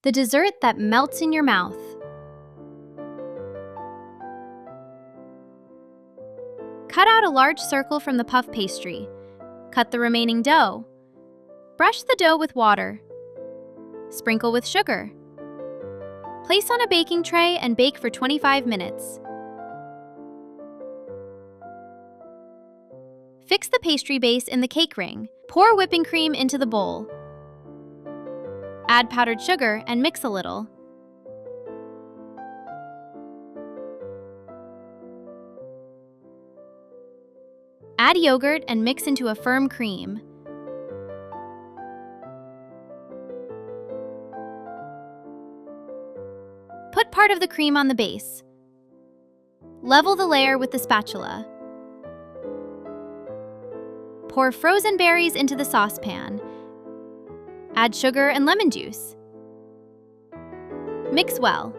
the dessert that melts in your mouth. Cut out a large circle from the puff pastry. Cut the remaining dough. Brush the dough with water. Sprinkle with sugar. Place on a baking tray and bake for 25 minutes. Fix the pastry base in the cake ring. Pour whipping cream into the bowl. Add powdered sugar and mix a little. Add yogurt and mix into a firm cream. Put part of the cream on the base. Level the layer with the spatula. Pour frozen berries into the saucepan. Add sugar and lemon juice. Mix well.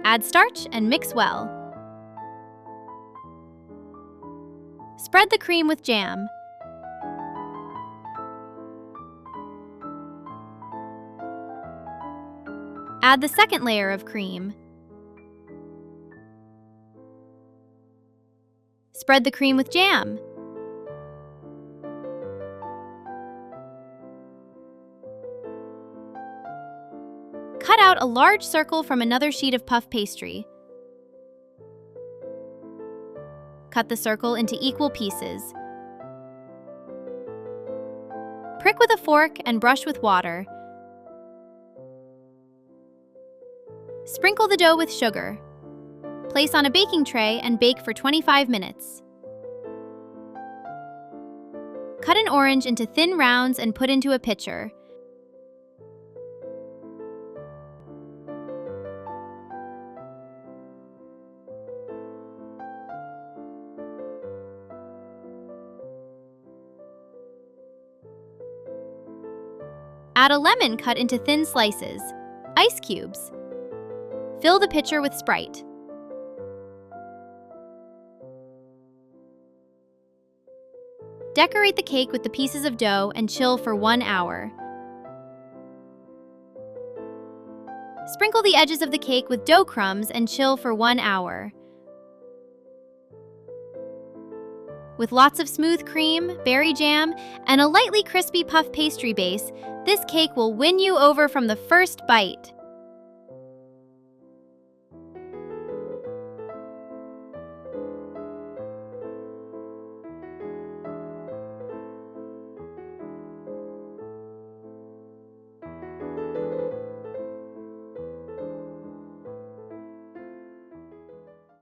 Add starch and mix well. Spread the cream with jam. Add the second layer of cream. Spread the cream with jam. Cut out a large circle from another sheet of puff pastry. Cut the circle into equal pieces. Prick with a fork and brush with water. Sprinkle the dough with sugar. Place on a baking tray and bake for 25 minutes. Cut an orange into thin rounds and put into a pitcher. Add a lemon cut into thin slices, ice cubes. Fill the pitcher with Sprite. Decorate the cake with the pieces of dough and chill for 1 hour. Sprinkle the edges of the cake with dough crumbs and chill for 1 hour. With lots of smooth cream, berry jam, and a lightly crispy puff pastry base, this cake will win you over from the first bite.